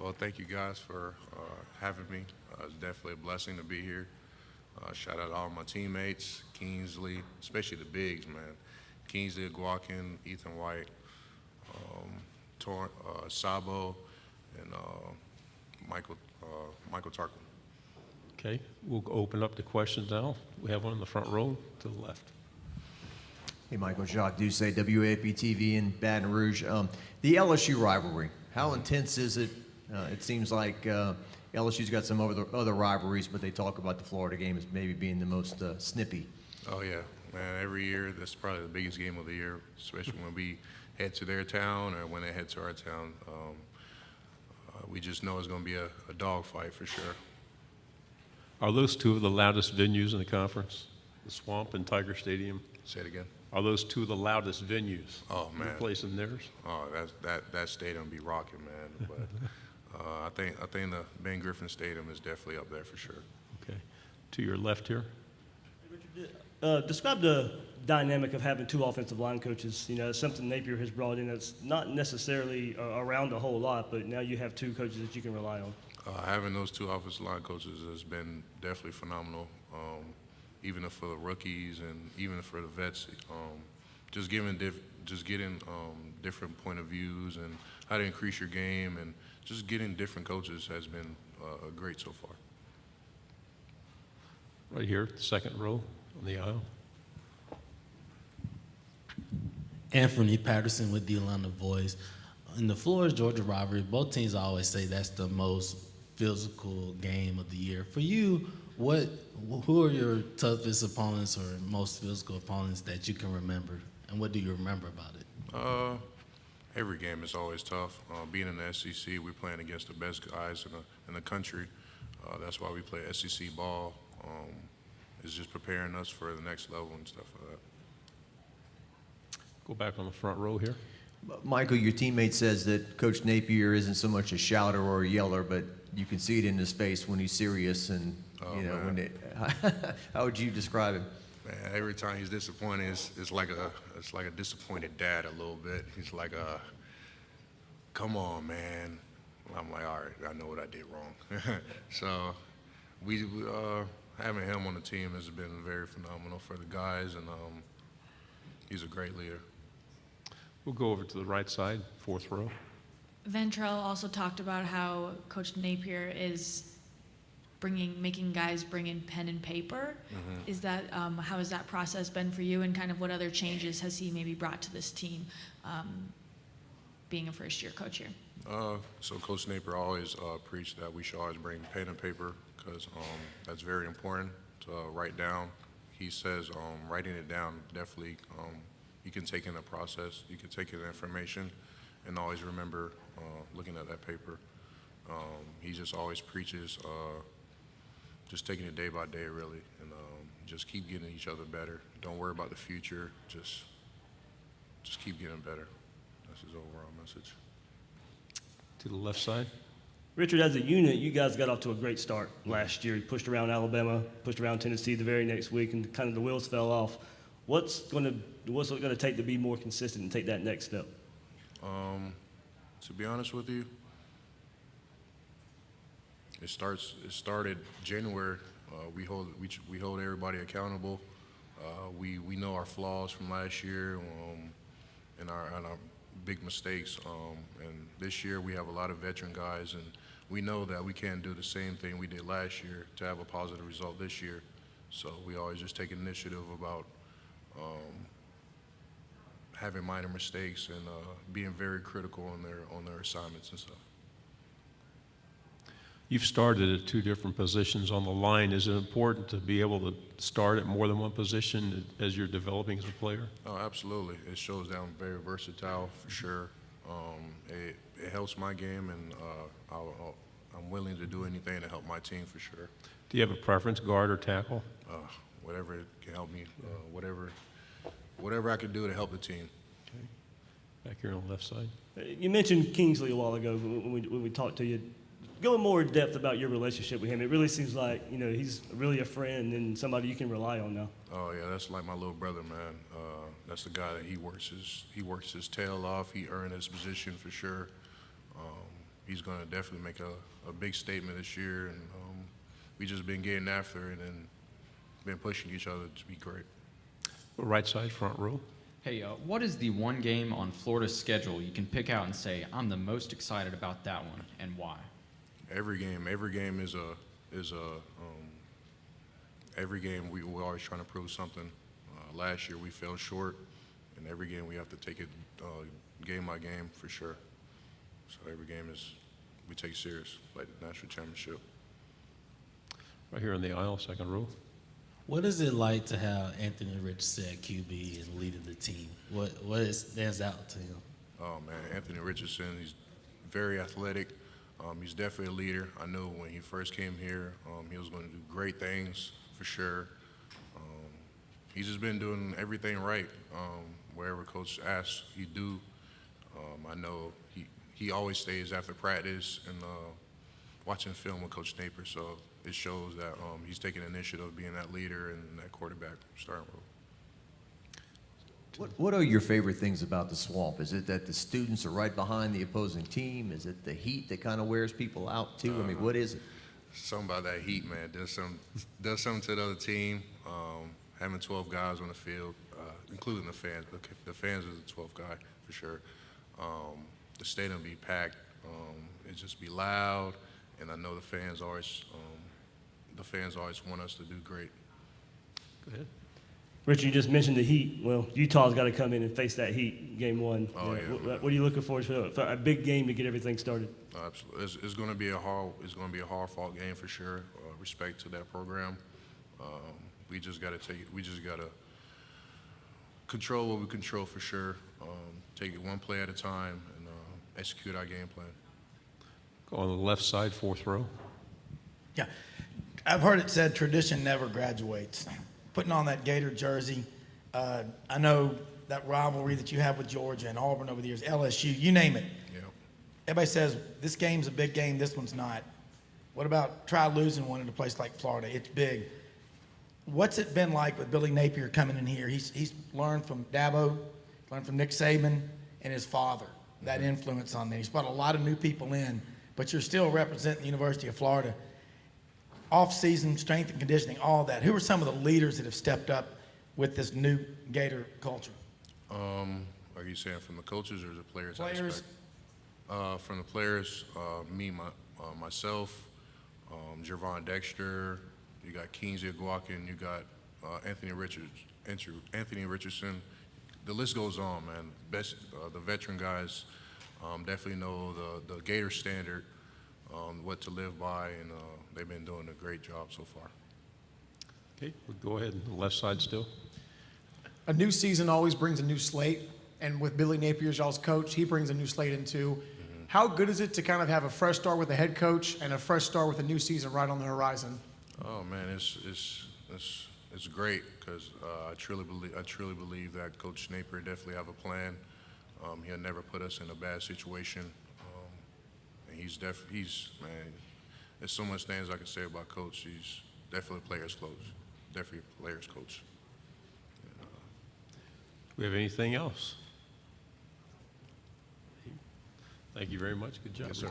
Well, thank you guys for having me. It's definitely a blessing to be here. Shout out to all my teammates, Kingsley, especially the bigs, man. Kingsley, Guakin, Ethan White, Sabo, and Michael Tarquin. Okay, we'll open up the questions now. We have one in the front row to the left. Hey, Michael, Jacques Doucet, WAP-TV in Baton Rouge. The LSU rivalry, how intense is it? It seems like LSU's got some other rivalries, but they talk about the Florida game as maybe being the most snippy. Oh, yeah, man, every year, that's probably the biggest game of the year, especially when we head to their town or when they head to our town. We just know it's going to be a dogfight for sure. Are those two of the loudest venues in the conference? The Swamp and Tiger Stadium? Say it again. Are those two of the loudest venues? Oh, man. Your place and theirs? Oh, that stadium be rocking, man. But I think the Ben Griffin Stadium is definitely up there for sure. Okay. To your left here. Describe the dynamic of having two offensive line coaches. You know, it's something Napier has brought in that's not necessarily around a whole lot, but now you have two coaches that you can rely on. Having those two offensive line coaches has been definitely phenomenal, even for the rookies and even for the vets. Just getting different point of views and how to increase your game, and just getting different coaches has been great so far. Right here, second row on the aisle. Anthony Patterson with the Atlanta Voice. In the Florida-Georgia rivalry, both teams always say that's the most physical game of the year. For you, who are your toughest opponents or most physical opponents that you can remember, and what do you remember about it? Every game is always tough. Being in the SEC, we're playing against the best guys in the country. That's why we play SEC ball. It's just preparing us for the next level and stuff like that. Go back on the front row here. Michael, your teammate says that Coach Napier isn't so much a shouter or a yeller, but you can see it in his face when he's serious. And how would you describe him? Man, every time he's disappointed, it's like a disappointed dad a little bit. He's like, "Come on, man." I'm like, "All right, I know what I did wrong." So we having him on the team has been very phenomenal for the guys, and he's a great leader. We'll go over to the right side, fourth row. Ventrell also talked about how Coach Napier is making guys bring in pen and paper. Mm-hmm. Is that how has that process been for you, and kind of what other changes has he maybe brought to this team, being a first-year coach here? So Coach Napier always preached that we should always bring pen and paper, because that's very important to write down. He says writing it down definitely, you can take in the process, you can take in the information, and always remember looking at that paper. He just always preaches just taking it day by day, really, and just keep getting each other better. Don't worry about the future, just keep getting better. That's his overall message. To the left side. Richard, as a unit, you guys got off to a great start last year. You pushed around Alabama, pushed around Tennessee the very next week, and kind of the wheels fell off. What's it going to take to be more consistent and take that next step? To be honest with you, it started January. We hold everybody accountable. We know our flaws from last year and our big mistakes. And this year we have a lot of veteran guys, and we know that we can't do the same thing we did last year to have a positive result this year. So we always just take initiative about having minor mistakes and being very critical on their assignments and stuff. You've started at two different positions on the line. Is it important to be able to start at more than one position as you're developing as a player? Oh, absolutely. It shows that I'm very versatile for sure. It helps my game, and I'm willing to do anything to help my team for sure. Do you have a preference, guard or tackle? Whatever can help me, whatever I can do to help the team. Okay. Back here on the left side. You mentioned Kingsley a while ago when we talked to you. Go in more in depth about your relationship with him. It really seems like, he's really a friend and somebody you can rely on now. Oh yeah, that's like my little brother, man. That's the guy that he works his tail off. He earned his position for sure. he's going to definitely make a big statement this year, and we just been getting after it and been pushing each other to be great. Right side, front row. Hey, what is the one game on Florida's schedule you can pick out and say, I'm the most excited about that one, and why? Every game is every game we're always trying to prove something. Last year we fell short, and every game we have to take it game by game for sure. So every game we take serious, like the national championship. Right here in the aisle, second row. What is it like to have Anthony Richardson at QB and leading the team? What stands out to him? Oh man, Anthony Richardson, he's very athletic. He's definitely a leader. I knew when he first came here, he was going to do great things for sure. He's just been doing everything right. Wherever coach asks, he do. I know he always stays after practice and watching film with Coach Napier, so it shows that he's taking initiative, being that leader and that quarterback starting role. What are your favorite things about the Swamp? Is it that the students are right behind the opposing team? Is it the heat that kind of wears people out too? I mean, what is it? Something about that heat, man. Does something to the other team. Having 12 guys on the field, including the fans. The fans is the 12th guy for sure. The stadium be packed. It just be loud, and I know the fans always want us to do great. Go ahead. Richard, you just mentioned the heat. Well, Utah's got to come in and face that heat game one. Oh, yeah. What are you looking for a big game to get everything started? Absolutely, it's going to be a hard-fought game for sure. Respect to that program. We just got to control what we control for sure. Take it one play at a time and execute our game plan. Go on the left side, fourth row. Yeah, I've heard it said tradition never graduates. Putting on that Gator jersey, I know that rivalry that you have with Georgia and Auburn over the years, LSU, you name it. Yeah. Everybody says this game's a big game, this one's not. What about try losing one in a place like Florida? It's big. What's it been like with Billy Napier coming in here? He's learned from Dabo, learned from Nick Saban and his father, that influence on there. He's brought a lot of new people in, but you're still representing the University of Florida. Off-season, strength and conditioning, all that. Who are some of the leaders that have stepped up with this new Gator culture? Are you saying from the coaches or the players? Players. From the players, myself, Jervon Dexter, you got Kingsley Aguakin, you got Anthony Richardson. The list goes on, man. The veteran guys definitely know the Gator standard, what to live by, and they've been doing a great job so far. Okay, we'll go ahead. The left side still. A new season always brings a new slate, and with Billy Napier as y'all's coach, he brings a new slate in too. Mm-hmm. How good is it to kind of have a fresh start with a head coach and a fresh start with a new season right on the horizon? Oh man, it's great because I truly believe that Coach Napier definitely have a plan. He'll never put us in a bad situation, and he's man. There's so much things I can say about Coach. He's definitely a player's coach. Definitely a player's coach. And, Do we have anything else? Thank you very much. Good job. yes, sir.